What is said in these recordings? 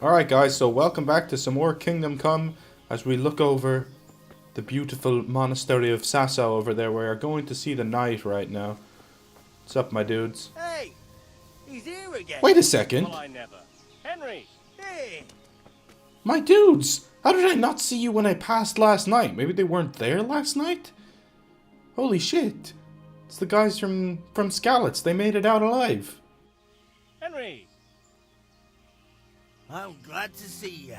Alright guys, so welcome back to some more Kingdom Come as we look over the beautiful monastery of Sasa over there. We are going to see the knight right now. What's up, my dudes? Hey! He's here again! Wait a second! Well, I never. Henry! Hey! My dudes! How did I not see you when I passed last night? Maybe they weren't there last night? Holy shit! It's the guys from Skalitz. They made it out alive. Henry! I'm glad to see you.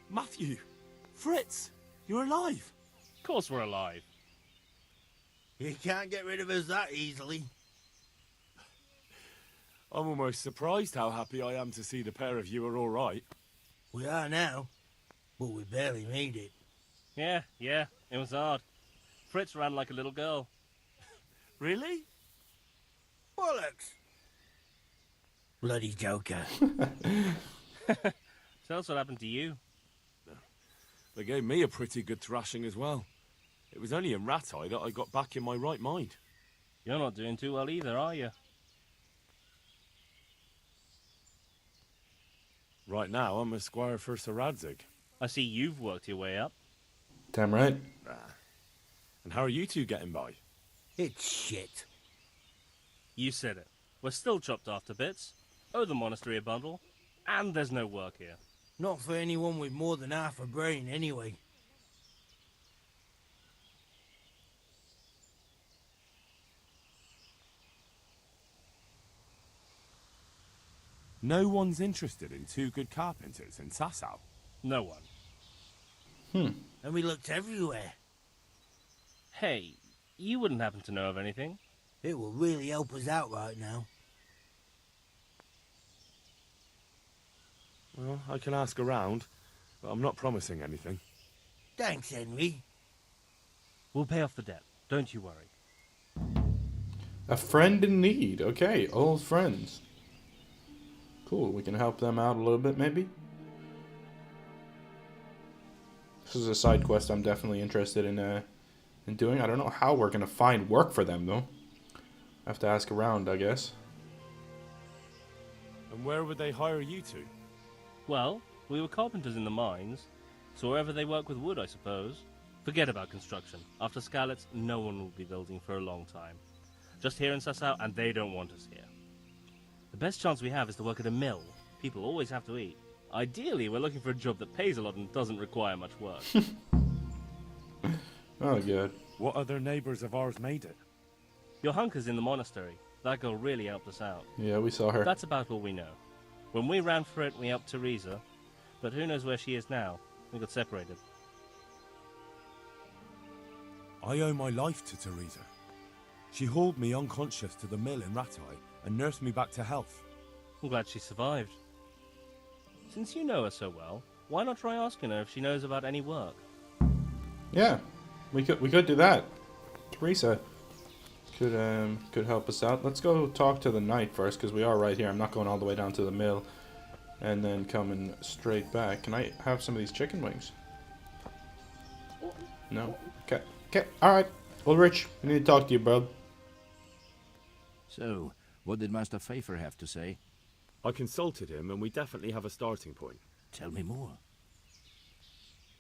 Matthew! Fritz! You're alive! Of course we're alive. You can't get rid of us that easily. I'm almost surprised how happy I am to see the pair of you are all right. We are now, but we barely made it. Yeah, it was hard. Fritz ran like a little girl. Really? Bollocks! Bloody joker. Tell us what happened to you. They gave me a pretty good thrashing as well. It was only in Rattay that I got back in my right mind. You're not doing too well either, are you? Right now, I'm a squire for Sir Radzig. I see you've worked your way up. Damn right. And how are you two getting by? It's shit. You said it. We're still chopped off to bits. Owe the monastery a bundle. And there's no work here. Not for anyone with more than half a brain, anyway. No one's interested in two good carpenters in Sasau. No one. And we looked everywhere. Hey, you wouldn't happen to know of anything? It will really help us out right now. Well, I can ask around, but I'm not promising anything. Thanks, Henry. We'll pay off the debt. Don't you worry. A friend in need. Okay, old friends. Cool, we can help them out a little bit, maybe? This is a side quest I'm definitely interested in doing. I don't know how we're gonna find work for them, though. I have to ask around, I guess. And where would they hire you to? Well, we were carpenters in the mines, so wherever they work with wood, I suppose. Forget about construction. After Skalitz, no one will be building for a long time. Just here in Sasau, and they don't want us here. The best chance we have is to work at a mill. People always have to eat. Ideally, we're looking for a job that pays a lot and doesn't require much work. Oh, good. What other neighbours of ours made it? Your hunker's in the monastery. That girl really helped us out. Yeah, we saw her. That's about all we know. When we ran for it, we helped Teresa. But who knows where she is now? We got separated. I owe my life to Teresa. She hauled me unconscious to the mill in Rattay and nursed me back to health. I'm glad she survived. Since you know her so well, why not try asking her if she knows about any work? Yeah, we could do that. Teresa could help us out. Let's go talk to the knight first, because we are right here. I'm not going all the way down to the mill and then coming straight back. Can I have some of these chicken wings? No? Okay, alright. Ulrich, we need to talk to you, bro. So, what did Master Pfeiffer have to say? I consulted him and we definitely have a starting point. Tell me more.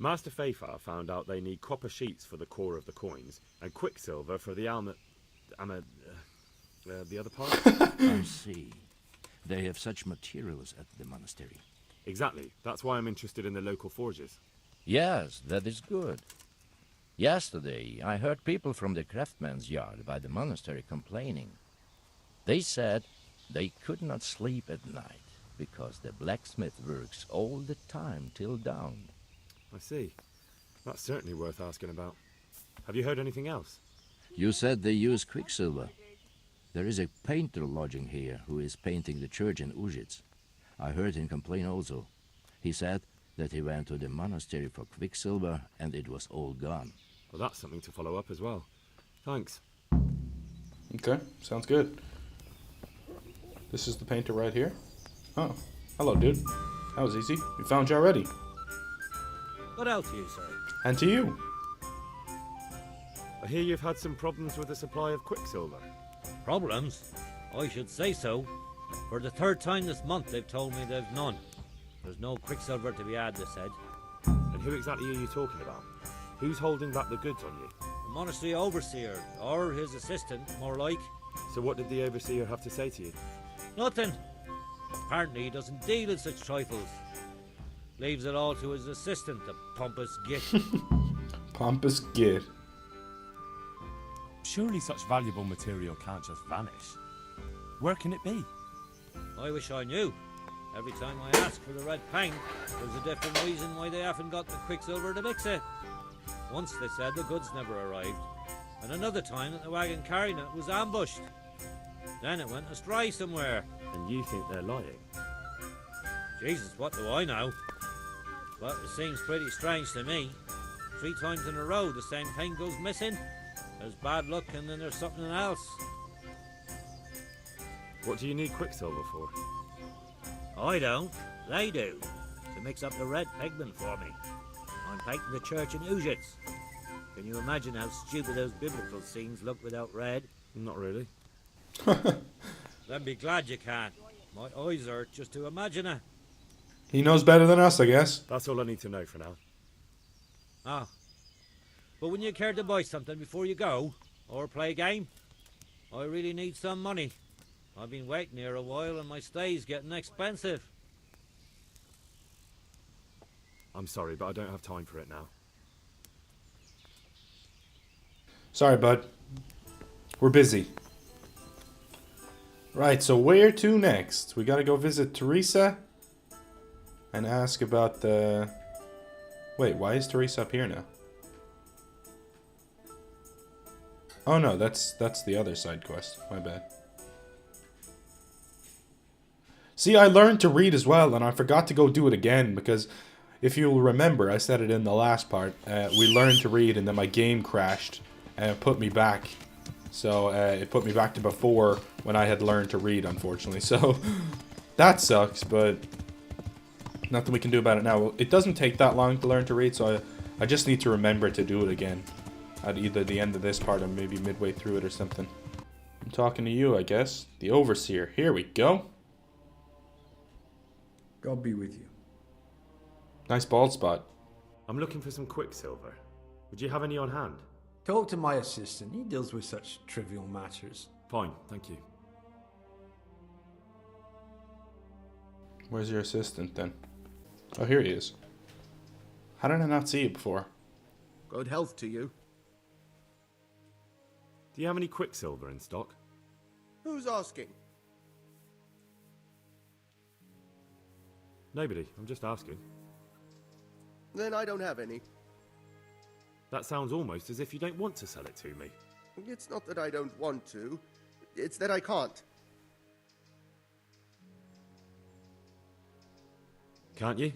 Master Pfeiffer found out they need copper sheets for the core of the coins and quicksilver for the the other part? I see. They have such materials at the monastery. Exactly. That's why I'm interested in the local forges. Yes, that is good. Yesterday, I heard people from the craftsman's yard by the monastery complaining. They said they could not sleep at night because the blacksmith works all the time till dawn. I see. That's certainly worth asking about. Have you heard anything else? You said they use quicksilver. There is a painter lodging here who is painting the church in Ujits. I heard him complain also. He said that he went to the monastery for quicksilver and it was all gone. Well, that's something to follow up as well. Thanks. Okay, sounds good. This is the painter right here. Oh, hello, dude. That was easy. We found you already. What else you say? And to you. I hear you've had some problems with the supply of quicksilver. Problems? I should say so. For the third time this month, they've told me they've none. There's no quicksilver to be had, they said. And who exactly are you talking about? Who's holding back the goods on you? The monastery overseer, or his assistant, more like. So what did the overseer have to say to you? Nothing. Apparently he doesn't deal in such trifles. Leaves it all to his assistant, the pompous git. Pompous git. Surely such valuable material can't just vanish. Where can it be? I wish I knew. Every time I ask for the red pang, there's a different reason why they haven't got the quicksilver to mix it. Once they said the goods never arrived, and another time that the wagon carrying it was ambushed. Then it went astray somewhere. And you think they're lying? Jesus, what do I know? But it seems pretty strange to me. 3 times in a row the same thing goes missing. There's bad luck and then there's something else. What do you need quicksilver for? I don't. They do. To mix up the red pigment for me. I'm painting the church in Ujits. Can you imagine how stupid those biblical scenes look without red? Not really. Then be glad you can. My eyes hurt just to imagine it. He knows better than us, I guess. That's all I need to know for now. Ah. But wouldn't you care to buy something before you go? Or play a game? I really need some money. I've been waiting here a while and my stay's getting expensive. I'm sorry, but I don't have time for it now. Sorry, bud. We're busy. Right, so where to next? We gotta go visit Teresa and ask about the... Wait, why is Teresa up here now? Oh no, that's the other side quest. My bad. See, I learned to read as well, and I forgot to go do it again, because if you'll remember, I said it in the last part, we learned to read, and then my game crashed, and it put me back. So, it put me back to before when I had learned to read, unfortunately. So, that sucks, but nothing we can do about it now. It doesn't take that long to learn to read, so I just need to remember to do it again. At either the end of this part or maybe midway through it or something. I'm talking to you, I guess. The Overseer. Here we go. God be with you. Nice bald spot. I'm looking for some quicksilver. Would you have any on hand? Talk to my assistant. He deals with such trivial matters. Fine, thank you. Where's your assistant then? Oh, here he is. How did I not see you before? Good health to you. Do you have any quicksilver in stock? Who's asking? Nobody, I'm just asking. Then I don't have any. That sounds almost as if you don't want to sell it to me. It's not that I don't want to. It's that I can't. Can't you?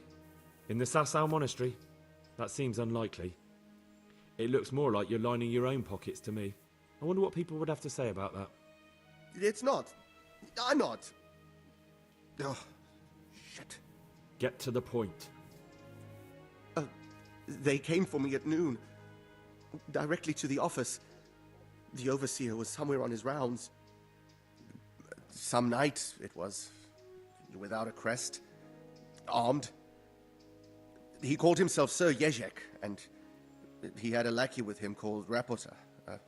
In the Sasau Monastery? That seems unlikely. It looks more like you're lining your own pockets to me. I wonder what people would have to say about that. It's not. I'm not. Oh, shit. Get to the point. They came for me at noon. Directly to the office. The overseer was somewhere on his rounds. Some night, it was. Without a crest. Armed. He called himself Sir Jezek, and he had a lackey with him called Rapota. A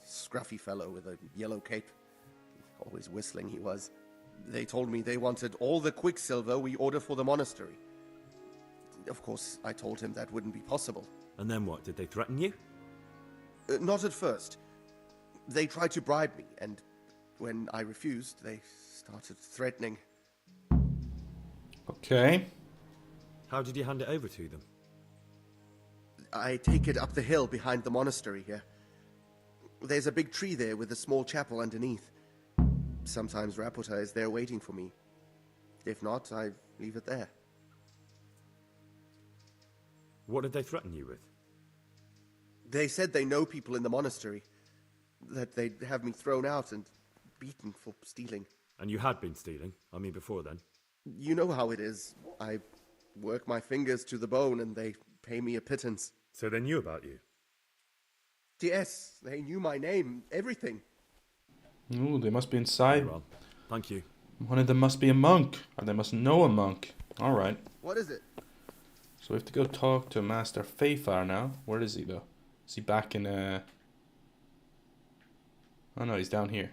scruffy fellow with a yellow cape. Always whistling he was. They told me they wanted all the quicksilver we order for the monastery. Of course, I told him that wouldn't be possible. And then what? Did they threaten you? Not at first. They tried to bribe me, and when I refused, they started threatening. Okay. How did you hand it over to them? I take it up the hill behind the monastery here. There's a big tree there with a small chapel underneath. Sometimes Rapota is there waiting for me. If not, I leave it there. What did they threaten you with? They said they know people in the monastery. That they'd have me thrown out and beaten for stealing. And you had been stealing? I mean, before then? You know how it is. I work my fingers to the bone and they pay me a pittance. So they knew about you? Yes, they knew my name, everything. Ooh, they must be inside. Well, thank you. One of them must be a monk, or they must know a monk. Alright. What is it? So we have to go talk to Master Fafar now. Where is he though? Is he back in Oh no, he's down here.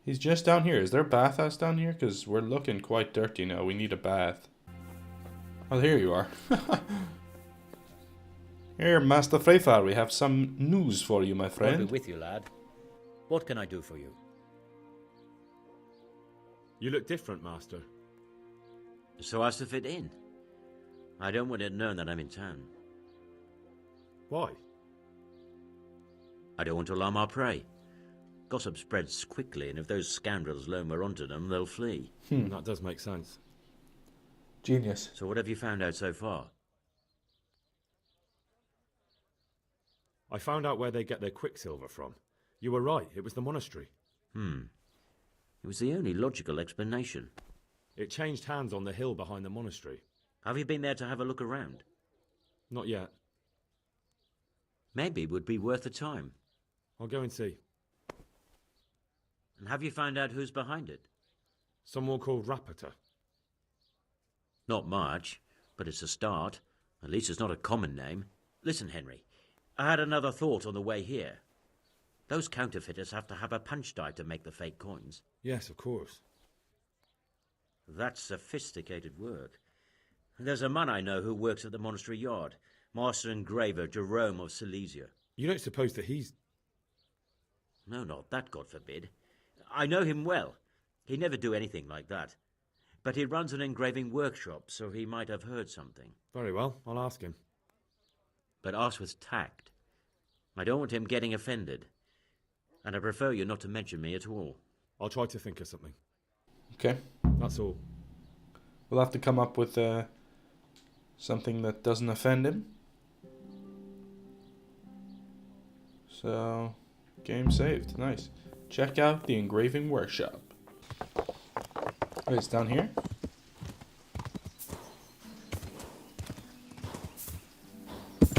He's just down here. Is there a bathhouse down here? Because we're looking quite dirty now. We need a bath. Oh, here you are. Here, Master Fafar, we have some news for you, my I'll be friend. with you, lad. What can I do for you? You look different, Master. So as to fit in. I don't want it known that I'm in town. Why? I don't want to alarm our prey. Gossip spreads quickly, and if those scoundrels learn we're onto them, they'll flee. That does make sense. Genius. So what have you found out so far? I found out where they get their quicksilver from. You were right, it was the monastery. It was the only logical explanation. It changed hands on the hill behind the monastery. Have you been there to have a look around? Not yet. Maybe it would be worth the time. I'll go and see. And have you found out who's behind it? Someone called Rapita. Not much, but it's a start. At least it's not a common name. Listen, Henry, I had another thought on the way here. Those counterfeiters have to have a punch die to make the fake coins. Yes, of course. That's sophisticated work. There's a man I know who works at the monastery yard, Master Engraver Jerome of Silesia. You don't suppose that he's... No, not that, God forbid. I know him well. He'd never do anything like that. But he runs an engraving workshop, so he might have heard something. Very well, I'll ask him. But ask with tact. I don't want him getting offended. And I prefer you not to mention me at all. I'll try to think of something. Okay. That's all. We'll have to come up with something that doesn't offend him. So, game saved. Nice. Check out the engraving workshop. Wait, it's down here?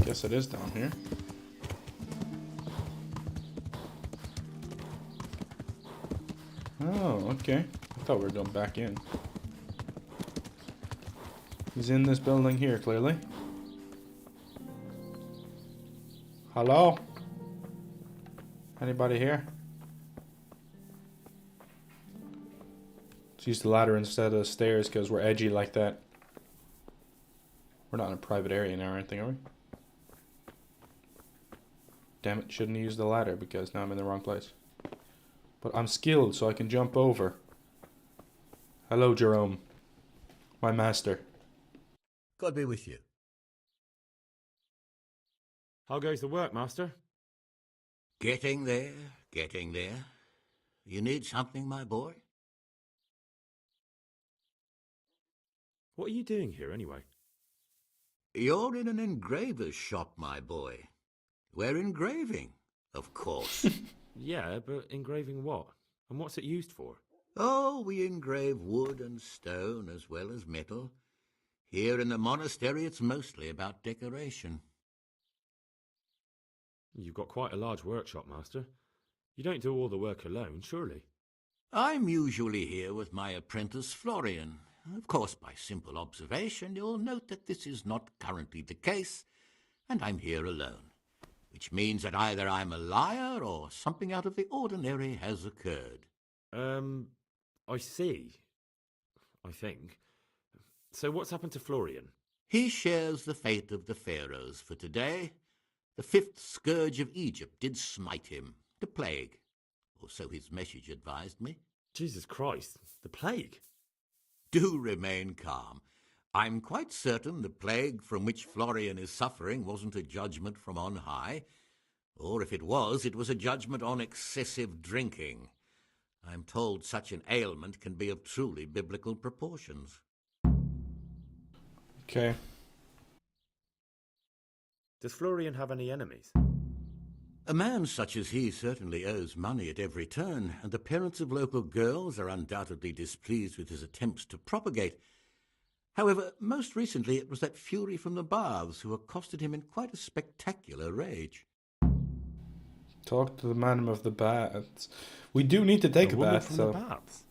Guess it is down here. Oh, okay. I thought we were going back in. He's in this building here, clearly. Hello? Anybody here? Let's use the ladder instead of the stairs because we're edgy like that. We're not in a private area now or anything, are we? Damn it, shouldn't have used the ladder because now I'm in the wrong place. But I'm skilled so I can jump over. Hello, Jerome. My master. God be with you. How goes the work, Master? Getting there, getting there. You need something, my boy? What are you doing here, anyway? You're in an engraver's shop, my boy. We're engraving, of course. Yeah, but engraving what? And what's it used for? Oh, we engrave wood and stone as well as metal. Here in the monastery, it's mostly about decoration. You've got quite a large workshop, Master. You don't do all the work alone, surely? I'm usually here with my apprentice, Florian. Of course, by simple observation, you'll note that this is not currently the case, and I'm here alone. Which means that either I'm a liar or something out of the ordinary has occurred. I see. I think. So what's happened to Florian? He shares the fate of the pharaohs for today. The fifth scourge of Egypt did smite him, the plague. Or so his message advised me. Jesus Christ, the plague? Do remain calm. I'm quite certain the plague from which Florian is suffering wasn't a judgment from on high. Or if it was a judgment on excessive drinking. I'm told such an ailment can be of truly biblical proportions. Okay. Does Florian have any enemies? A man such as he certainly owes money at every turn, and the parents of local girls are undoubtedly displeased with his attempts to propagate. However, most recently it was that fury from the baths who accosted him in quite a spectacular rage. Talk to the madam of the baths. We do need to take a woman bath, from so... the baths?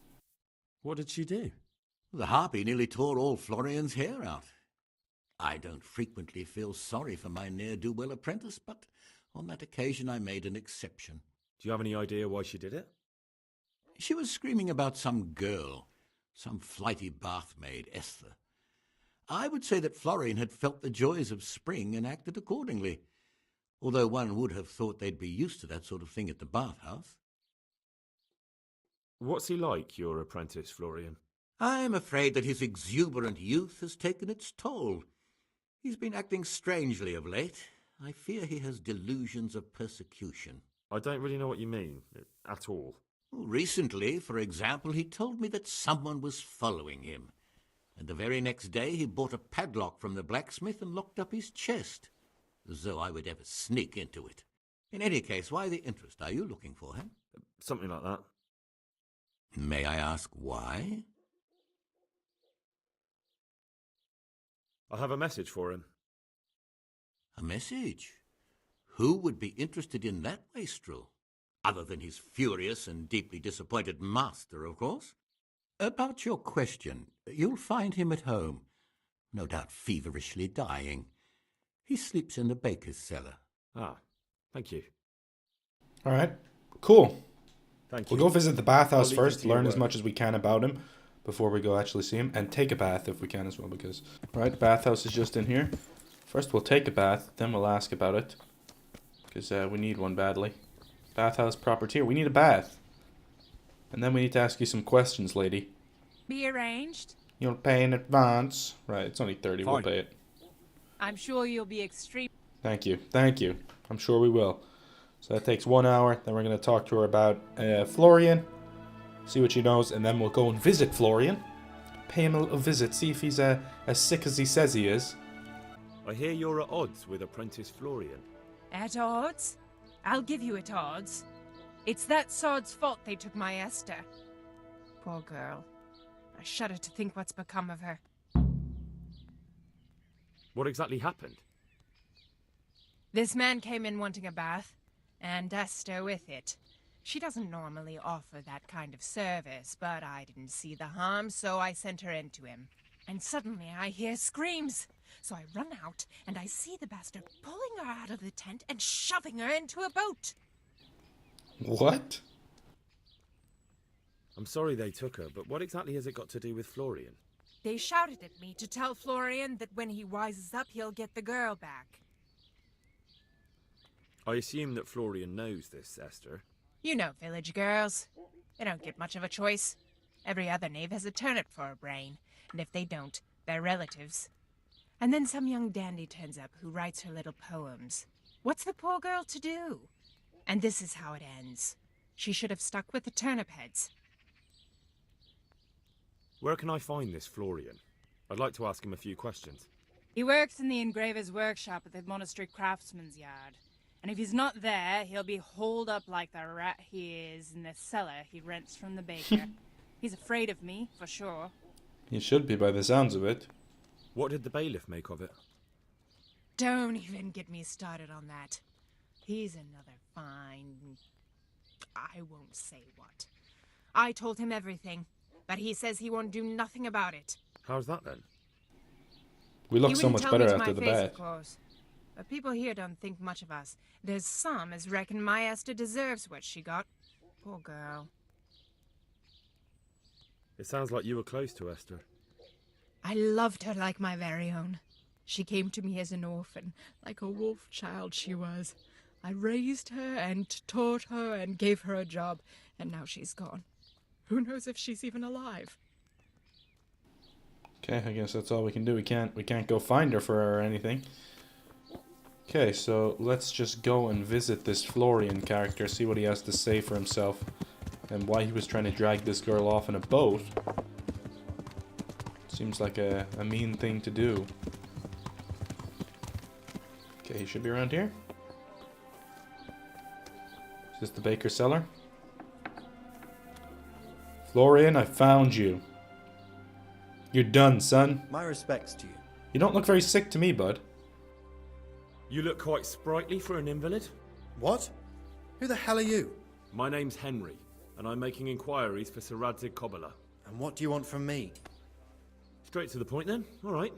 What did she do? The harpy nearly tore all Florian's hair out. I don't frequently feel sorry for my ne'er-do-well apprentice, but on that occasion I made an exception. Do you have any idea why she did it? She was screaming about some girl, some flighty bath-maid, Esther. I would say that Florian had felt the joys of spring and acted accordingly, although one would have thought they'd be used to that sort of thing at the bathhouse. What's he like, your apprentice, Florian? I'm afraid that his exuberant youth has taken its toll. He's been acting strangely of late. I fear he has delusions of persecution. I don't really know what you mean, at all. Recently, for example, he told me that someone was following him, and the very next day he bought a padlock from the blacksmith and locked up his chest, as though I would ever sneak into it. In any case, why the interest? Are you looking for him? Something like that. May I ask why? I have a message for him. A message? Who would be interested in that wastrel? Other than his furious and deeply disappointed master, of course. About your question, you'll find him at home, no doubt feverishly dying. He sleeps in the baker's cellar. Ah, thank you. All right, cool. Thank you. We'll go visit the bathhouse I'll leave first, you to your learn as work. much as we can about him before we go actually see him, and take a bath if we can as well, because... Right, bathhouse is just in here. First we'll take a bath, then we'll ask about it, because we need one badly. Bathhouse property. We need a bath. And then we need to ask you some questions, lady. Be arranged. You'll pay in advance. Right, it's only 30. We'll Fine. pay it. I'm sure you'll be extreme. Thank you. Thank you. I'm sure we will. So that takes 1 hour. Then we're going to talk to her about Florian. See what she knows. And then we'll go and visit Florian. Pay him a visit. See if he's as sick as he says he is. I hear you're at odds with apprentice Florian. At odds? I'll give you at odds. It's that sod's fault they took my Esther. Poor girl. I shudder to think what's become of her. What exactly happened? This man came in wanting a bath, and Esther with it. She doesn't normally offer that kind of service, but I didn't see the harm, so I sent her in to him. And suddenly I hear screams. So I run out, and I see the bastard pulling her out of the tent and shoving her into a boat. What? I'm sorry they took her, but what exactly has it got to do with Florian? They shouted at me to tell Florian that when he wises up, he'll get the girl back. I assume that Florian knows this, Esther. You know village girls. They don't get much of a choice. Every other knave has a turnip for a brain, and if they don't, they're relatives. And then some young dandy turns up who writes her little poems. What's the poor girl to do? And this is how it ends. She should have stuck with the turnip heads. Where can I find this Florian? I'd like to ask him a few questions. He works in the engraver's workshop at the monastery craftsman's yard. And if he's not there, he'll be holed up like the rat he is in the cellar he rents from the baker. He's afraid of me, for sure. He should be by the sounds of it. What did the bailiff make of it? Don't even get me started on that. He's another fine... I won't say what. I told him everything, but he says he won't do nothing about it. How's that then? We look He so wouldn't much tell me better to after my the face, bath. of course. But people here don't think much of us. There's some as reckon my Esther deserves what she got. Poor girl. It sounds like you were close to Esther. I loved her like my very own. She came to me as an orphan, like a wolf child she was. I raised her and taught her and gave her a job, and now she's gone. Who knows if she's even alive? Okay, I guess that's all we can do. We can't go find her for her or anything. Okay, so let's just go and visit this Florian character, see what he has to say for himself, and why he was trying to drag this girl off in a boat. Seems like a mean thing to do. Okay, he should be around here. Is this the baker's cellar? Florian, I found you. You're done, son. My respects to you. You don't look very sick to me, bud. You look quite sprightly for an invalid. What? Who the hell are you? My name's Henry, and I'm making inquiries for Sir Radzig Kobyla. And what do you want from me? Straight to the point then. All right.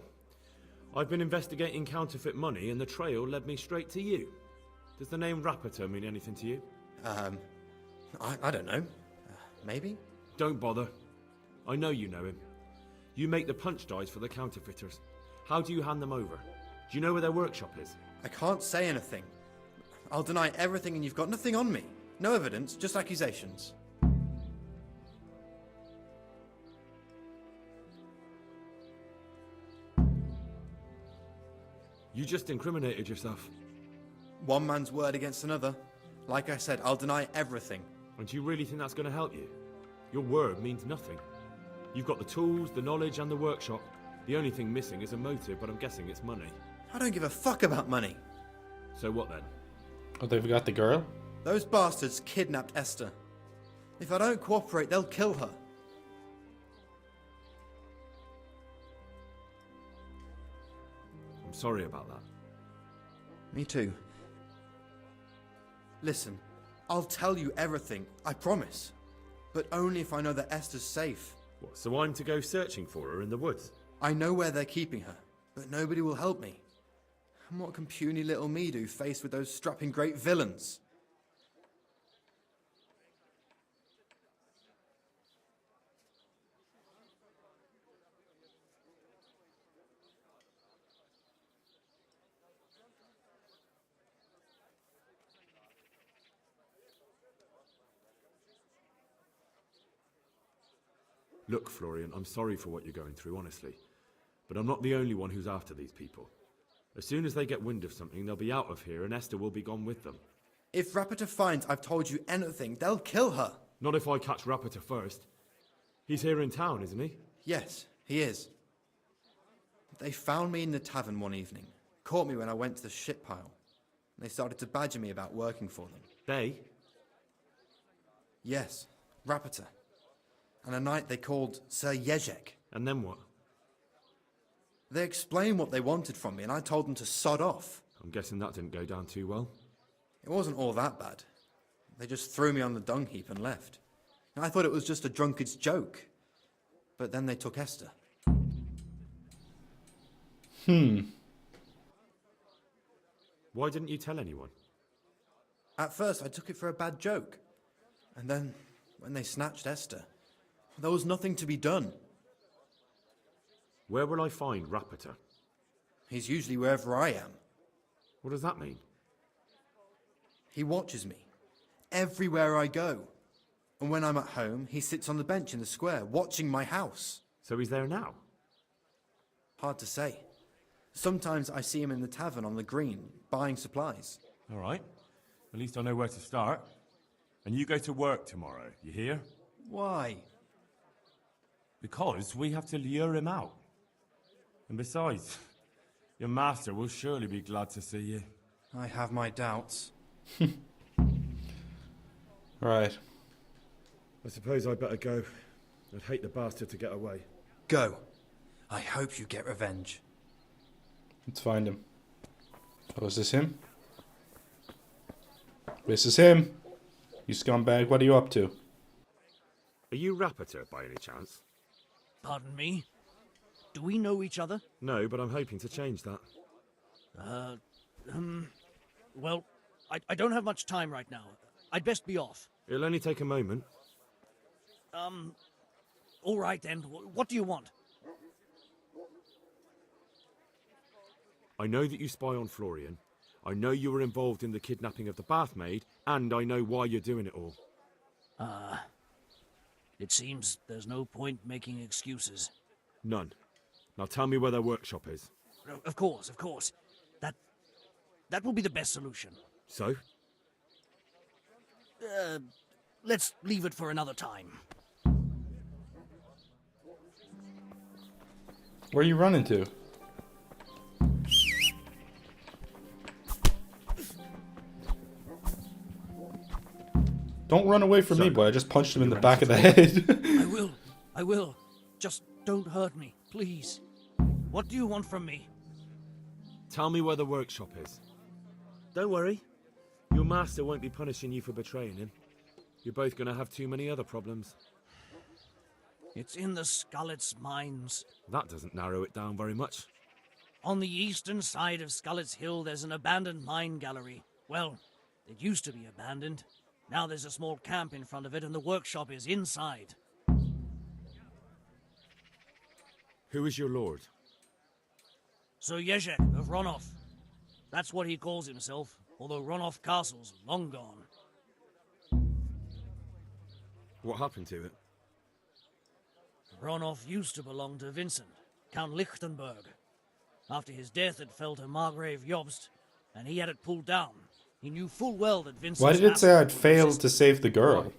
I've been investigating counterfeit money, and the trail led me straight to you. Does the name Rapiter mean anything to you? I don't know. Maybe? Don't bother. I know you know him. You make the punch dies for the counterfeiters. How do you hand them over? Do you know where their workshop is? I can't say anything. I'll deny everything and you've got nothing on me. No evidence, just accusations. You just incriminated yourself. One man's word against another. Like I said, I'll deny everything. And do you really think that's going to help you? Your word means nothing. You've got the tools, the knowledge, and the workshop. The only thing missing is a motive, but I'm guessing it's money. I don't give a fuck about money. So what then? Oh, they've got the girl? Those bastards kidnapped Esther. If I don't cooperate, they'll kill her. I'm sorry about that. Me too. Listen, I'll tell you everything, I promise. But only if I know that Esther's safe. What, so I'm to go searching for her in the woods? I know where they're keeping her, but nobody will help me. And what can puny little me do faced with those strapping great villains? Look, Florian, I'm sorry for what you're going through, honestly. But I'm not the only one who's after these people. As soon as they get wind of something, they'll be out of here and Esther will be gone with them. If Rapiter finds I've told you anything, they'll kill her. Not if I catch Rapiter first. He's here in town, isn't he? Yes, he is. They found me in the tavern one evening, caught me when I went to the shit pile. They started to badger me about working for them. They? Yes, Rapiter. And a knight they called Sir Jezek. And then what? They explained what they wanted from me, and I told them to sod off. I'm guessing that didn't go down too well. It wasn't all that bad. They just threw me on the dung heap and left. I thought it was just a drunkard's joke. But then they took Esther. Why didn't you tell anyone? At first, I took it for a bad joke. And then, when they snatched Esther, there was nothing to be done. Where will I find Rapiter? He's usually wherever I am. What does that mean? He watches me, everywhere I go. And when I'm at home, he sits on the bench in the square, watching my house. So he's there now? Hard to say. Sometimes I see him in the tavern on the green, buying supplies. All right. At least I know where to start. And you go to work tomorrow, you hear? Why? Because we have to lure him out. And besides, your master will surely be glad to see you. I have my doubts. Right. I suppose I better go. I'd hate the bastard to get away. Go. I hope you get revenge. Let's find him. Oh, is this him? This is him. You scumbag, what are you up to? Are you Rapiter by any chance? Pardon me? Do we know each other? No, but I'm hoping to change that. Well, I don't have much time right now. I'd best be off. It'll only take a moment. All right then. What do you want? I know that you spy on Florian. I know you were involved in the kidnapping of the bathmaid, and I know why you're doing it all. It seems there's no point making excuses. None. Now tell me where their workshop is. Of course, of course. That will be the best solution. So? Let's leave it for another time. Where are you running to? Don't run away from me, boy. I just punched him in the back of the head. I will. Just don't hurt me, please. What do you want from me? Tell me where the workshop is. Don't worry. Your master won't be punishing you for betraying him. You're both going to have too many other problems. It's in the Skullet's mines. That doesn't narrow it down very much. On the eastern side of Skullet's Hill, there's an abandoned mine gallery. Well, it used to be abandoned. Now there's a small camp in front of it, and the workshop is inside. Who is your lord? Sir Yezhek of Ronov. That's what he calls himself, although Ronov Castle's long gone. What happened to it? Ronov used to belong to Vincent, Count Lichtenberg. After his death, it fell to Margrave Jobst, and he had it pulled down. He knew full well that Vincent. Why did it say I'd failed to save the girl?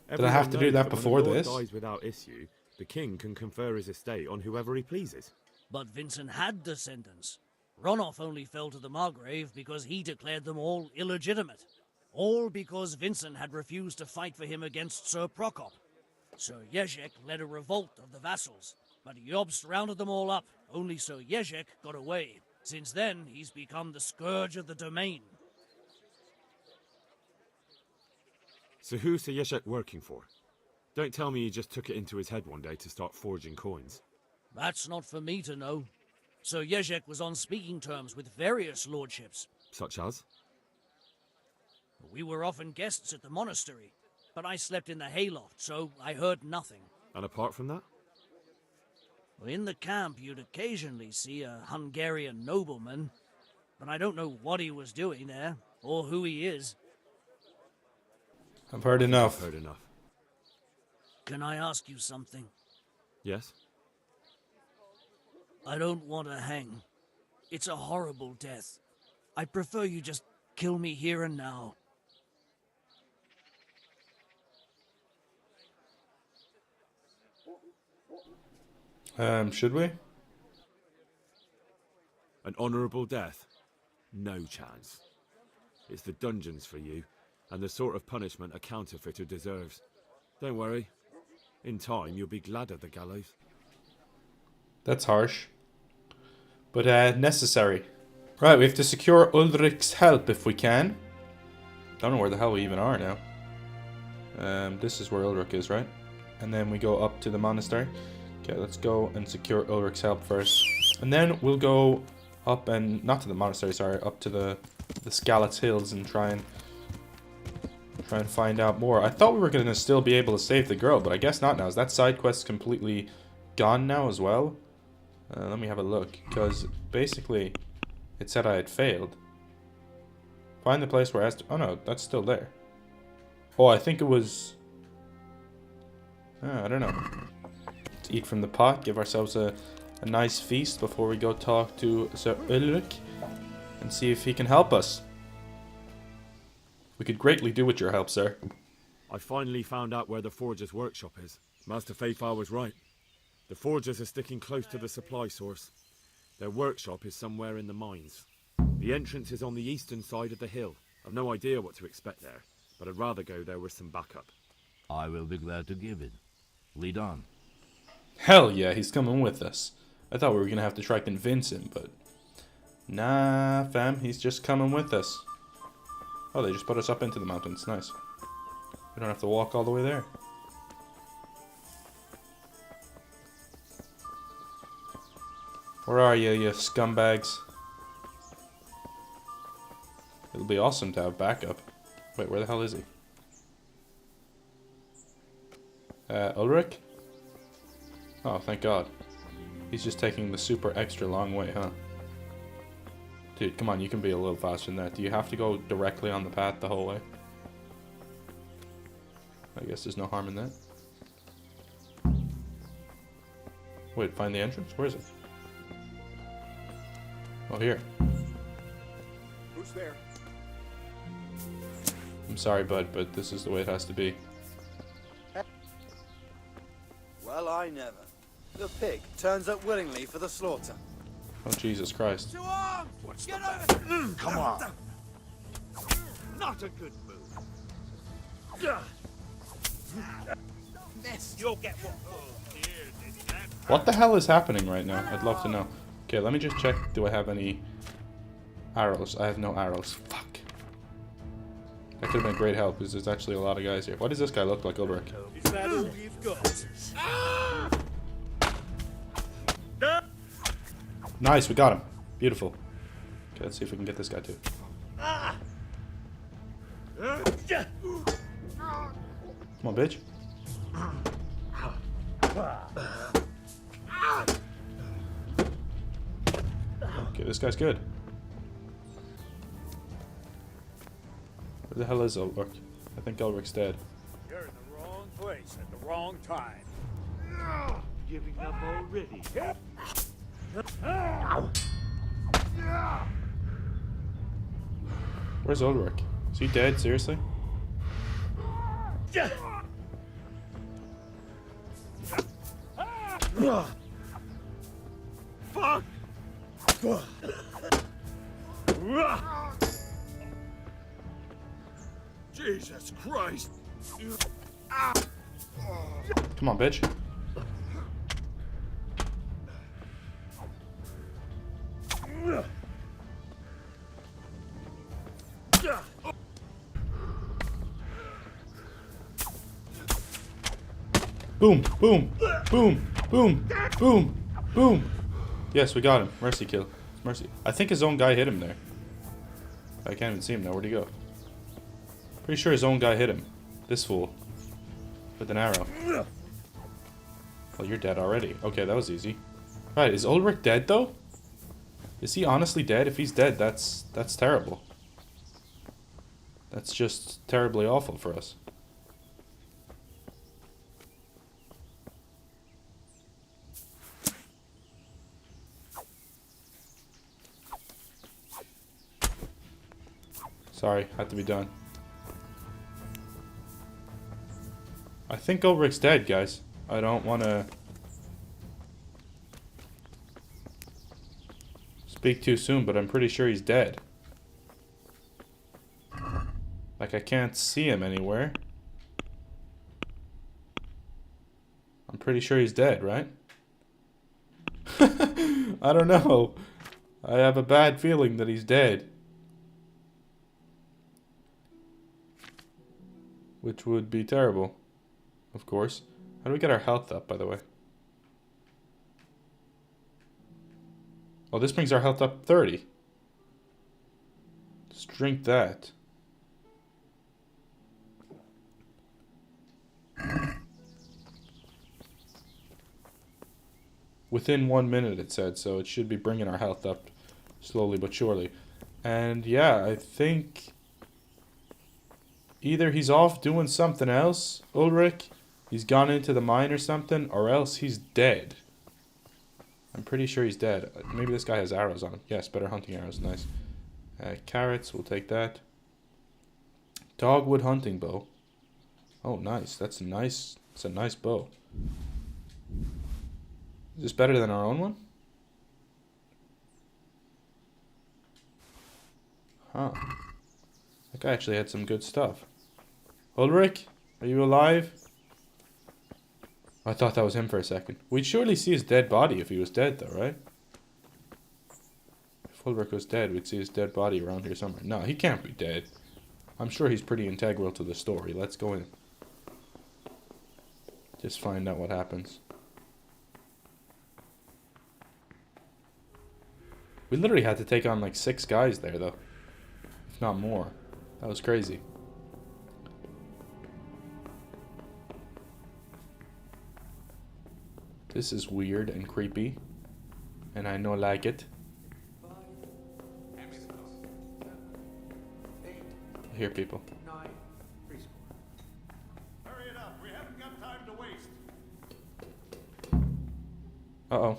Did I have to do that before this? When a lord dies without issue, the king can confer his estate on whoever he pleases. But Vincent had descendants. Ronov only fell to the Margrave because he declared them all illegitimate. All because Vincent had refused to fight for him against Sir Prokop. Sir Yezhek led a revolt of the vassals, but Jobst rounded them all up. Only Sir Yezhek got away. Since then, he's become the scourge of the domain. So who's Sir Yezhek working for? Don't tell me he just took it into his head one day to start forging coins. That's not for me to know. Sir Yezhek was on speaking terms with various lordships. Such as? We were often guests at the monastery, but I slept in the hayloft, so I heard nothing. And apart from that? In the camp, you'd occasionally see a Hungarian nobleman, but I don't know what he was doing there, or who he is. I've heard enough. I've heard enough. Can I ask you something? Yes? I don't want to hang. It's a horrible death. I prefer you just kill me here and now. Should we? An honourable death? No chance. It's the dungeons for you, and the sort of punishment a counterfeiter deserves. Don't worry. In time, you'll be glad of the gallows. That's harsh. But necessary. Right, we have to secure Ulrich's help if we can. Don't know where the hell we even are now. This is where Ulrich is, right? And then we go up to the monastery. Okay, let's go and secure Ulrich's help first. And then we'll go up and... not to the monastery, sorry. Up to the Skalets Hills and try and find out more. I thought we were going to still be able to save the girl, but I guess not now. Is that side quest completely gone now as well? Let me have a look, because basically it said I had failed. Find the place where Esther... oh no, that's still there. Oh, I think it was... I don't know. Let's eat from the pot, give ourselves a nice feast before we go talk to Sir Ulrich and see if he can help us. We could greatly do with your help, sir. I finally found out where the Forger's workshop is. Master Fayfar was right. The Forgers are sticking close to the supply source. Their workshop is somewhere in the mines. The entrance is on the eastern side of the hill. I've no idea what to expect there, but I'd rather go there with some backup. I will be glad to give it. Lead on. Hell yeah, he's coming with us. I thought we were gonna have to try to convince him, but... nah, fam, he's just coming with us. Oh, they just put us up into the mountains. Nice. We don't have to walk all the way there. Where are you, you scumbags? It'll be awesome to have backup. Wait, where the hell is he? Ulrich? Oh, thank God. He's just taking the super extra long way, huh? Dude, come on, you can be a little faster than that. Do you have to go directly on the path the whole way? I guess there's no harm in that. Wait, find the entrance? Where is it? Oh, here. Who's there? I'm sorry, bud, but this is the way it has to be. Well, I never. The pig turns up willingly for the slaughter. Oh, Jesus Christ. To arms! Get over! Come on. Not a good move. Miss. You'll get what? What the hell is happening right now? I'd love to know. Okay, let me just check. Do I have any arrows? I have no arrows. Fuck. That could have been a great help because there's actually a lot of guys here. Why does this guy look like Ulrich? Is that all you've got? Nice, we got him. Beautiful. Okay, let's see if we can get this guy too. Come on, bitch. Okay, this guy's good. Where the hell is Ulrich? I think Ulrich's dead. You're in the wrong place at the wrong time. Giving up already. Where's Ulrich? Is he dead? Seriously? Fuck! Jesus Christ! Come on, bitch. Boom, boom, boom, boom, boom, boom. Yes, we got him. Mercy kill. Mercy. I think his own guy hit him there. I can't even see him now. Where'd he go? Pretty sure his own guy hit him. This fool. With an arrow. Well, you're dead already. Okay, that was easy. Right, is Ulrich dead though? Is he honestly dead? If he's dead, that's terrible. That's just terribly awful for us. Sorry, had to be done. I think Ulrich's dead, guys. I don't want to speak too soon, but I'm pretty sure he's dead. Like, I can't see him anywhere. I'm pretty sure he's dead, right? I don't know. I have a bad feeling that he's dead. Which would be terrible, of course. How do we get our health up, by the way? Oh, this brings our health up 30. Let's drink that. Within 1 minute, it said, so it should be bringing our health up slowly but surely. And yeah, I think either he's off doing something else, Ulrich, he's gone into the mine or something, or else he's dead. I'm pretty sure he's dead. Maybe this guy has arrows on him. Yes, better hunting arrows, nice. Carrots, we'll take that. Dogwood hunting bow. Oh, nice. That's a nice bow. Is this better than our own one? Huh. That guy actually had some good stuff. Ulrich, are you alive? I thought that was him for a second. We'd surely see his dead body if he was dead, though, right? If Ulrich was dead, we'd see his dead body around here somewhere. No, he can't be dead. I'm sure he's pretty integral to the story. Let's go in. Just find out what happens. We literally had to take on like 6 guys there, though. If not more. That was crazy. This is weird and creepy. And I know like it. I hear people. Hurry it up. We haven't got time to waste. Uh-oh.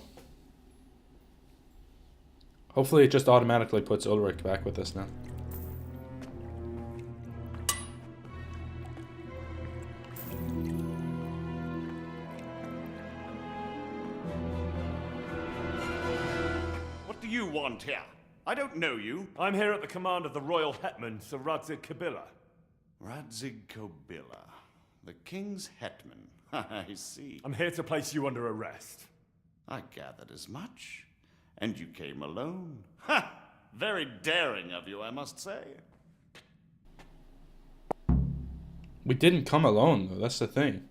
Hopefully it just automatically puts Ulrich back with us now. What do you want here? I don't know you. I'm here at the command of the royal hetman, Sir Radzig Kabila. Radzig Kobila, the king's hetman. I see. I'm here to place you under arrest. I gathered as much. And you came alone. Ha! Very daring of you, I must say. We didn't come alone, though. That's the thing.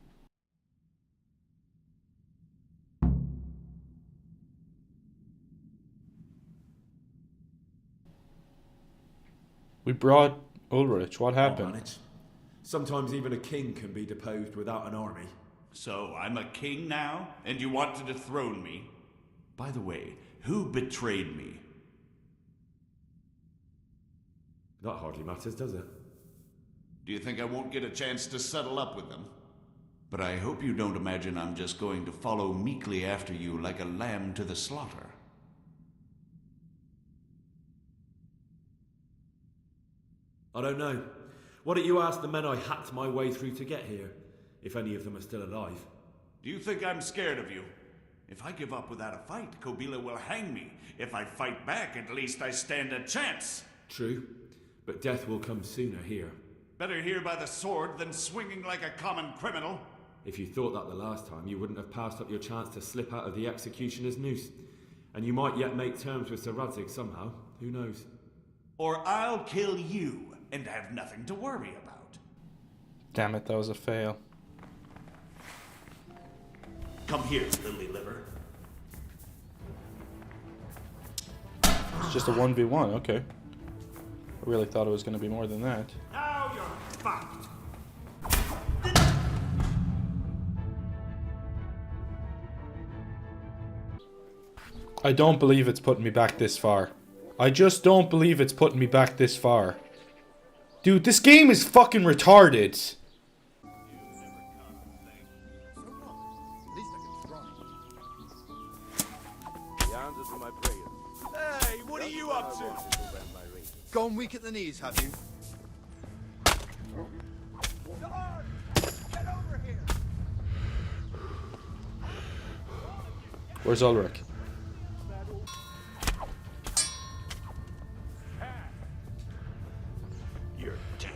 We brought Ulrich. What happened? Sometimes even a king can be deposed without an army. So I'm a king now, and you want to dethrone me? By the way, who betrayed me? That hardly matters, does it? Do you think I won't get a chance to settle up with them? But I hope you don't imagine I'm just going to follow meekly after you like a lamb to the slaughter. I don't know. Why don't you ask the men I hacked my way through to get here, if any of them are still alive? Do you think I'm scared of you? If I give up without a fight, Kobila will hang me. If I fight back, at least I stand a chance. True, but death will come sooner here. Better here by the sword than swinging like a common criminal. If you thought that the last time, you wouldn't have passed up your chance to slip out of the executioner's noose. And you might yet make terms with Sir Radzig somehow. Who knows? Or I'll kill you and have nothing to worry about. Damn it, that was a fail. Come here, lily liver. It's just a 1v1, okay. I really thought it was going to be more than that. Now you're fucked. I don't believe it's putting me back this far. I just don't believe it's putting me back this far. Dude, this game is fucking retarded. Hey, what are you up to? Gone weak at the knees, have you? Get over here! Where's Ulrich? You're dead.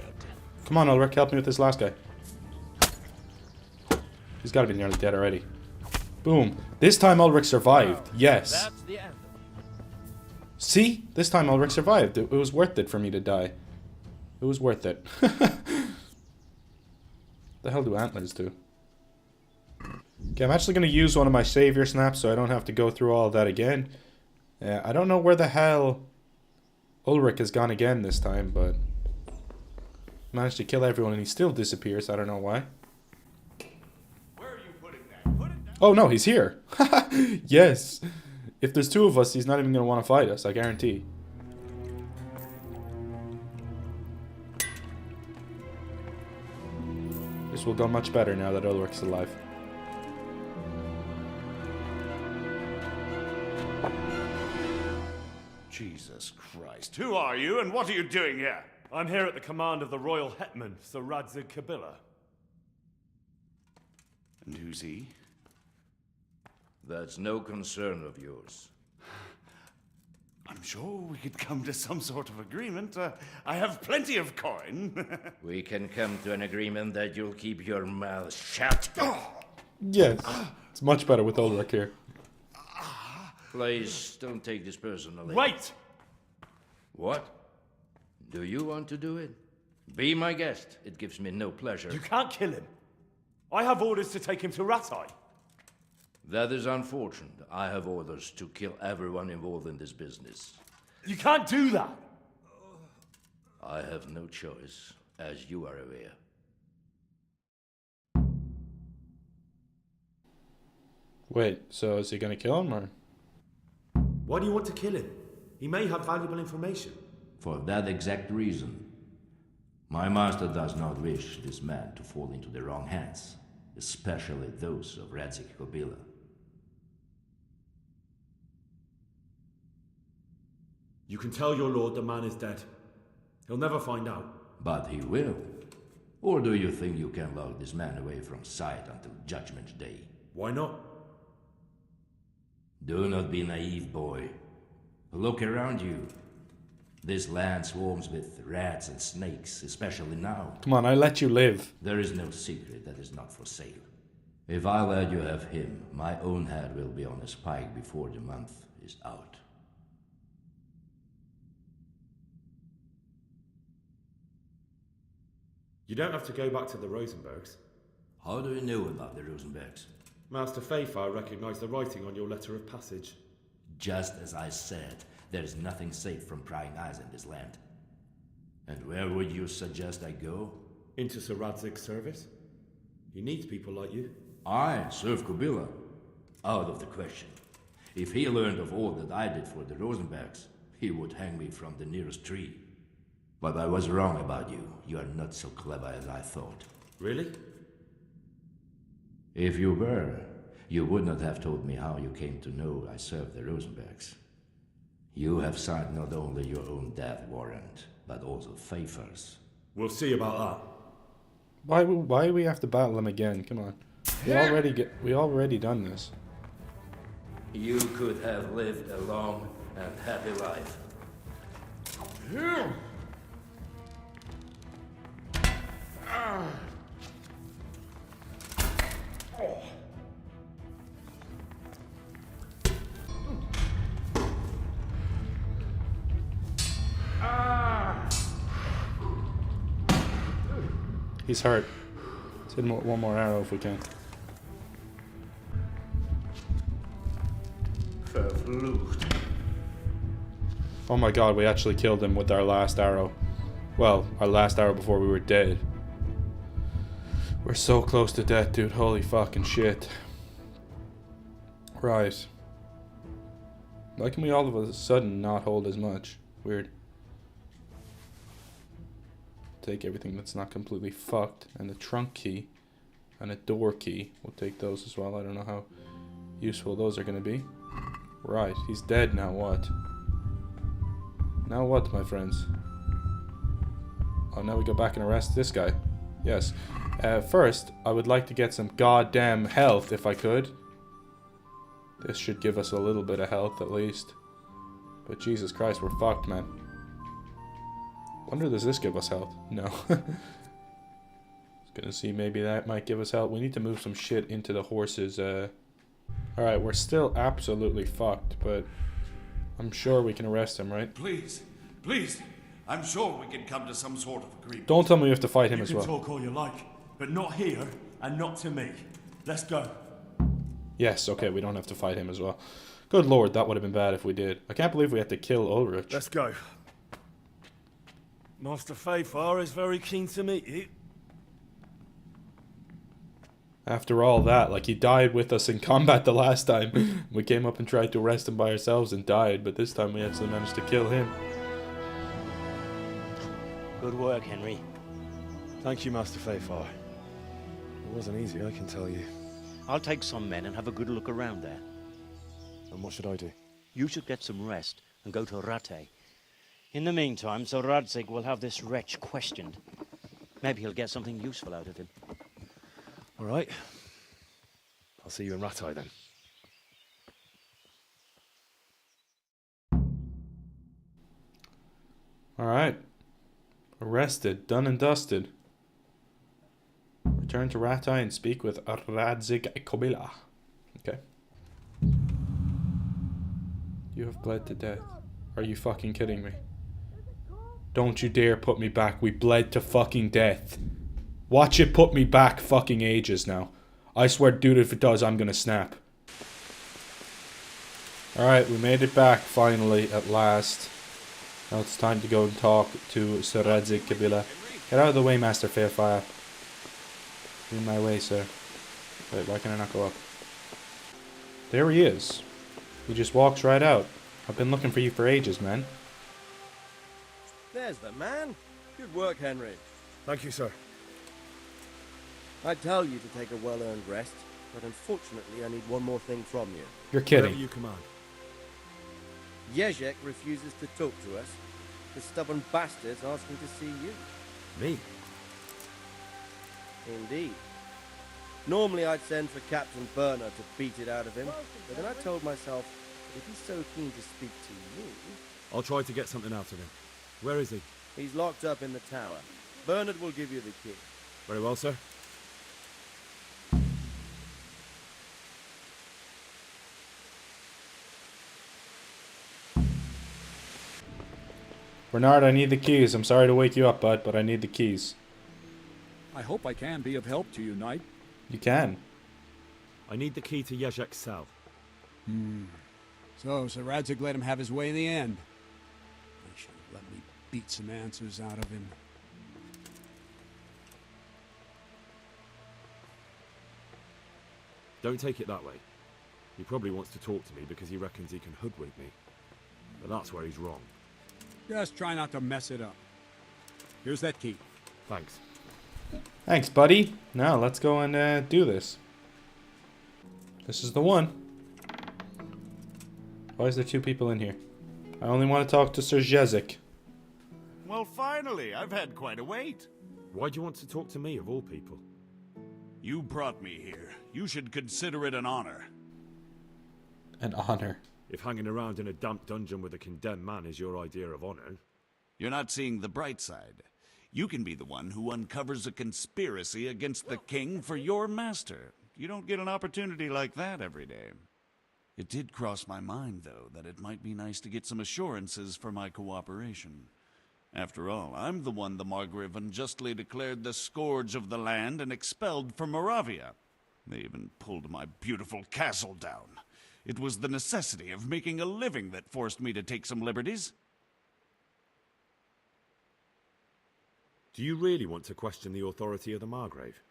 Come on, Ulrich, help me with this last guy. He's got to be nearly dead already. Boom. This time Ulrich survived. Yes. That's the end. See? This time Ulrich survived. It was worth it for me to die. It was worth it. The hell do antlers do? Okay, I'm actually going to use one of my savior snaps so I don't have to go through all of that again. I don't know where the hell Ulrich has gone again this time, but managed to kill everyone and he still disappears. I don't know why. Where are you putting that? Put it down. Oh no, he's here. Yes. If there's two of us, he's not even going to want to fight us, I guarantee. This will go much better now that Ulrich's alive. Jesus Christ. Who are you and what are you doing here? I'm here at the command of the royal hetman, Sir Radzig Kobila. And who's he? That's no concern of yours. I'm sure we could come to some sort of agreement. I have plenty of coin. We can come to an agreement that you'll keep your mouth shut. Yes. It's much better with Ulrich here. Please, don't take this personally. Wait! What? Do you want to do it? Be my guest. It gives me no pleasure. You can't kill him. I have orders to take him to Ratai. That is unfortunate. I have orders to kill everyone involved in this business. You can't do that! I have no choice, as you are aware. Wait, so is he gonna kill him, or? Why do you want to kill him? He may have valuable information. For that exact reason. My master does not wish this man to fall into the wrong hands, especially those of Radzig Kobila. You can tell your lord the man is dead. He'll never find out. But he will. Or do you think you can lock this man away from sight until Judgment Day? Why not? Do not be naive, boy. Look around you. This land swarms with rats and snakes, especially now. Come on, I let you live. There is no secret that is not for sale. If I let you have him, my own head will be on a spike before the month is out. You don't have to go back to the Rosenbergs. How do you know about the Rosenbergs? Master Fafar recognized the writing on your letter of passage. Just as I said, there is nothing safe from prying eyes in this land. And where would you suggest I go? Into Sir Radzig's service. He needs people like you. I serve Kubila. Out of the question. If he learned of all that I did for the Rosenbergs, he would hang me from the nearest tree. But I was wrong about you. You are not so clever as I thought. Really? If you were, you would not have told me how you came to know I served the Rosenbergs. You have signed not only your own death warrant, but also Fafar's. We'll see about that. Why do we have to battle him again? Come on. We already done this. You could have lived a long and happy life. He's hurt. Let's hit him with one more arrow if we can. Oh my god, we actually killed him with our last arrow. Well, our last arrow before we were dead. We're so close to death, dude. Holy fucking shit. Right. Why can we all of a sudden not hold as much? Weird. Take everything that's not completely fucked. And a trunk key. And a door key. We'll take those as well. I don't know how useful those are going to be. Right. He's dead now. What? Now what, my friends? Oh, now we go back and arrest this guy. Yes. First, I would like to get some goddamn health if I could. This should give us a little bit of health at least. But Jesus Christ, we're fucked, man. Wonder, does this give us health? No. I was gonna see, maybe that might give us health. We need to move some shit into the horses. Alright, we're still absolutely fucked, but I'm sure we can arrest him, right? Please, please. I'm sure we can come to some sort of agreement. Don't tell me we have to fight him as well. You can talk all you like, but not here and not to me. Let's go. Yes, okay, we don't have to fight him as well. Good lord, that would have been bad if we did. I can't believe we had to kill Ulrich. Let's go. Master Fafar is very keen to meet you. After all that, like, he died with us in combat the last time. We came up and tried to arrest him by ourselves and died, but this time we actually managed to kill him. Good work, Henry. Thank you, Master Fafar. It wasn't easy, I can tell you. I'll take some men and have a good look around there. And what should I do? You should get some rest and go to Rattay. In the meantime, Sir Radzig will have this wretch questioned. Maybe he'll get something useful out of him. All right. I'll see you in Rattay then. All right. Arrested, done and dusted. Return to Rattay and speak with Radzig Kobila. Okay. You have bled to death. Are you fucking kidding me? Don't you dare put me back. We bled to fucking death. Watch it put me back fucking ages now. I swear, dude, if it does, I'm gonna snap. Alright, we made it back finally, at last. Now it's time to go and talk to Sir Radzig Kobila. Get out of the way, Master Fairfire. In my way, sir. Wait, why can I not go up? There he is. He just walks right out. I've been looking for you for ages, man. There's the man. Good work, Henry. Thank you, sir. I tell you to take a well-earned rest, but unfortunately I need one more thing from you. You're kidding. Whatever you command. Jezek refuses to talk to us. The stubborn bastard's asking to see you. Me? Indeed. Normally I'd send for Captain Bernard to beat it out of him, but then I told myself that if he's so keen to speak to you... I'll try to get something out of him. Where is he? He's locked up in the tower. Bernard will give you the key. Very well, sir. Bernard, I need the keys. I'm sorry to wake you up, bud, but I need the keys. I hope I can be of help to you, Knight. You can. I need the key to Jezek's cell. So, Sir Radzig let him have his way in the end. They should have let me beat some answers out of him. Don't take it that way. He probably wants to talk to me because he reckons he can hoodwink me. But that's where he's wrong. Just try not to mess it up. Here's that key. Thanks. Thanks, buddy. Now, let's go and do this. This is the one. Why is there two people in here? I only want to talk to Sir Jezek. Well, finally, I've had quite a wait. Why do you want to talk to me, of all people? You brought me here. You should consider it an honor. An honor. If hanging around in a damp dungeon with a condemned man is your idea of honor. You're not seeing the bright side. You can be the one who uncovers a conspiracy against the king for your master. You don't get an opportunity like that every day. It did cross my mind, though, that it might be nice to get some assurances for my cooperation. After all, I'm the one the Margrave unjustly declared the scourge of the land and expelled from Moravia. They even pulled my beautiful castle down. It was the necessity of making a living that forced me to take some liberties. Do you really want to question the authority of the Margrave?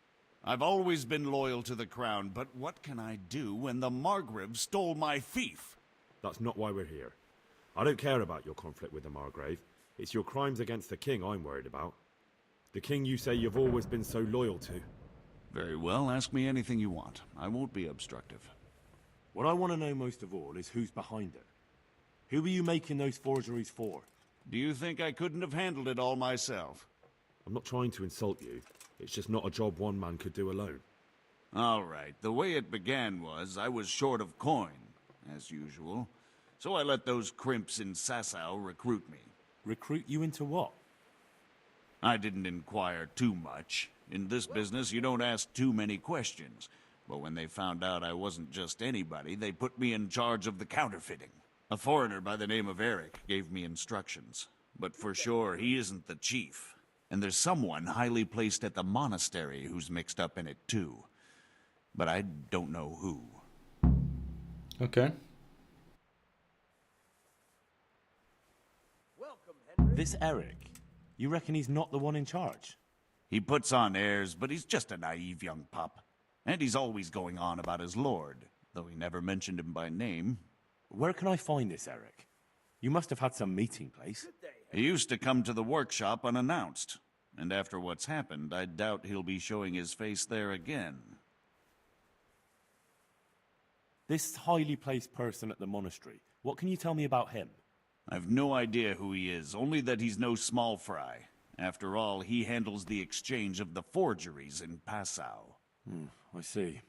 I've always been loyal to the crown, but what can I do when the Margrave stole my fief? That's not why we're here. I don't care about your conflict with the Margrave. It's your crimes against the king I'm worried about. The king you say you've always been so loyal to. Very well, ask me anything you want. I won't be obstructive. What I want to know most of all is who's behind it. Who are you making those forgeries for? Do you think I couldn't have handled it all myself? I'm not trying to insult you. It's just not a job one man could do alone. All right, the way it began was I was short of coin, as usual. So I let those crimps in Sasau recruit me. Recruit you into what? I didn't inquire too much. In this business, you don't ask too many questions. But when they found out I wasn't just anybody, they put me in charge of the counterfeiting. A foreigner by the name of Eric gave me instructions. But for sure, he isn't the chief. And there's someone highly placed at the monastery who's mixed up in it too. But I don't know who. Okay. This Eric, you reckon he's not the one in charge? He puts on airs, but he's just a naive young pup. And he's always going on about his lord, though he never mentioned him by name. Where can I find this Eric? You must have had some meeting place. He used to come to the workshop unannounced. And after what's happened, I doubt he'll be showing his face there again. This highly placed person at the monastery, what can you tell me about him? I've no idea who he is, only that he's no small fry. After all, he handles the exchange of the forgeries in Passau. I see.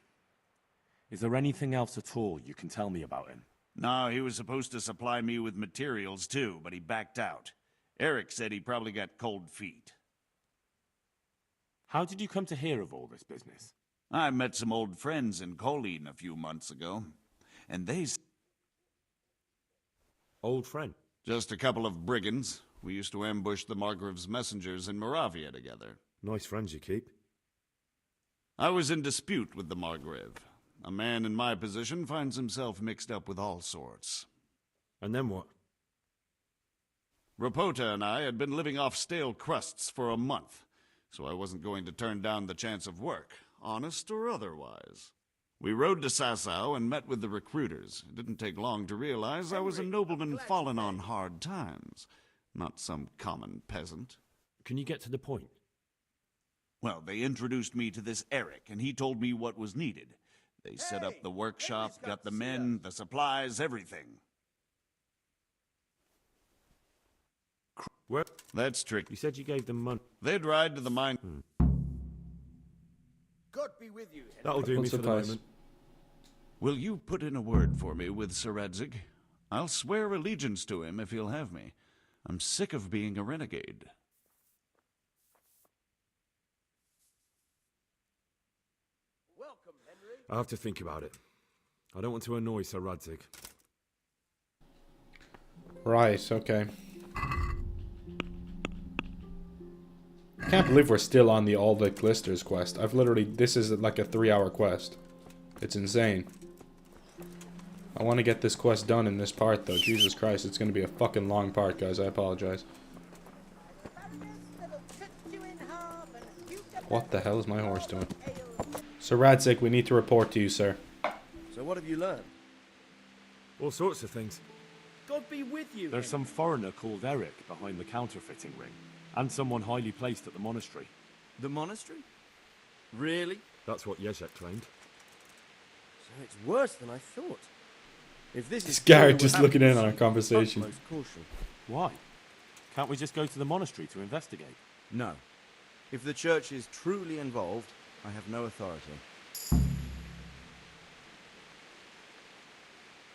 Is there anything else at all you can tell me about him? No, he was supposed to supply me with materials too, but he backed out. Eric said he probably got cold feet. How did you come to hear of all this business? I met some old friends in Colleen a few months ago, and they... Old friend? Just a couple of brigands. We used to ambush the Margrave's messengers in Moravia together. Nice friends you keep. I was in dispute with the Margrave. A man in my position finds himself mixed up with all sorts. And then what? Rapota and I had been living off stale crusts for a month, so I wasn't going to turn down the chance of work, honest or otherwise. We rode to Sasau and met with the recruiters. It didn't take long to realize I was a nobleman fallen on hard times, not some common peasant. Can you get to the point? Well, they introduced me to this Eric, and he told me what was needed. They set up the workshop, got the men, the supplies, everything. Where? That's tricky. You said you gave them money. They'd ride to the mine. God be with you. That'll do me for the moment. Will you put in a word for me with Sir Radzig? I'll swear allegiance to him if he'll have me. I'm sick of being a renegade. Welcome, Henry. I have to think about it. I don't want to annoy Sir Radzig. Right, okay. I can't believe we're still on the All the Glisters quest. This is like a 3-hour quest. It's insane. I want to get this quest done in this part though. Jesus Christ, it's going to be a fucking long part, guys. I apologize. What the hell is my horse doing? Sir Radzig, we need to report to you, sir. So what have you learned? All sorts of things. God be with you. There's some foreigner called Eric behind the counterfeiting ring, and someone highly placed at the monastery. The monastery? Really? That's what Jezek claimed. So it's worse than I thought. If this is Garrett just looking in on our conversation. utmost caution. Why? Can't we just go to the monastery to investigate? No. If the church is truly involved, I have no authority.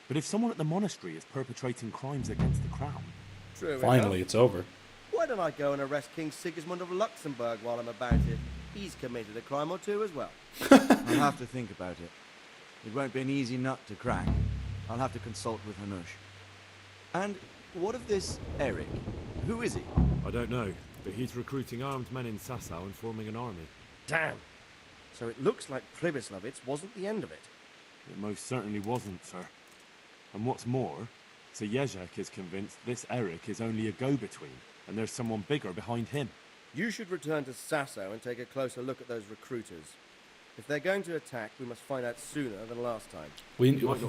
But if someone at the monastery is perpetrating crimes against the crown... True Finally, enough. it's over. Why don't I go and arrest King Sigismund of Luxembourg while I'm about it? He's committed a crime or two as well. I'll have to think about it. It won't be an easy nut to crack. I'll have to consult with Hanush. And what of this Eric? Who is he? I don't know, but he's recruiting armed men in Sasau and forming an army. Damn. So it looks like Pribyslavitz wasn't the end of it. It most certainly wasn't, sir. And what's more, Sir Jezek is convinced this Eric is only a go-between, and there's someone bigger behind him. You should return to Sasau and take a closer look at those recruiters. If they're going to attack, we must find out sooner than last time.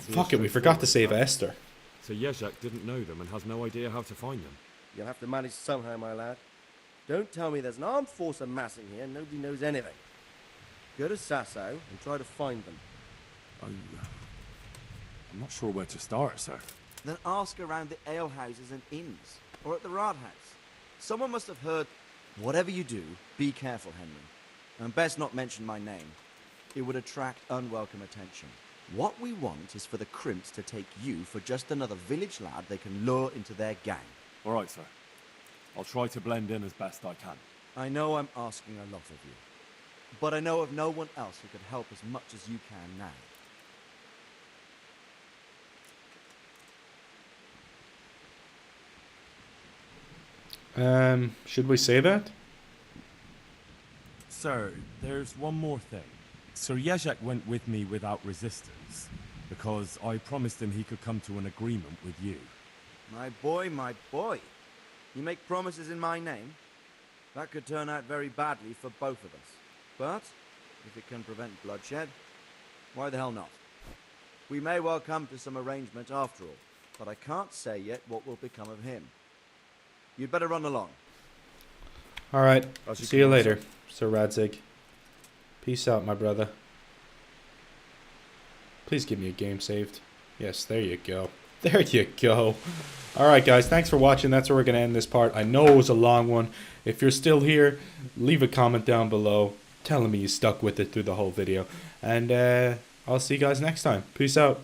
Fuck it, we forgot to save Esther. So Jezek didn't know them and has no idea how to find them. You'll have to manage somehow, my lad. Don't tell me there's an armed force amassing here and nobody knows anything. Go to Sasau and try to find them. I'm not sure where to start, sir. Then ask around the alehouses and inns, or at the Rathaus. Someone must have heard... Whatever you do, be careful, Henry. And best not mention my name. It would attract unwelcome attention. What we want is for the crimps to take you for just another village lad they can lure into their gang. All right, sir. I'll try to blend in as best I can. I know I'm asking a lot of you, but I know of no one else who could help as much as you can now. Should we say that? Sir, there's one more thing. Sir Jezek went with me without resistance, because I promised him he could come to an agreement with you. My boy, my boy. You make promises in my name? That could turn out very badly for both of us. But, if it can prevent bloodshed, why the hell not? We may well come to some arrangement after all, but I can't say yet what will become of him. You'd better run along. Alright, see you later, Sir Radzig. Peace out, my brother. Please give me a game saved. Yes, there you go. There you go. Alright guys, thanks for watching. That's where we're going to end this part. I know it was a long one. If you're still here, leave a comment down below telling me you stuck with it through the whole video. And I'll see you guys next time. Peace out.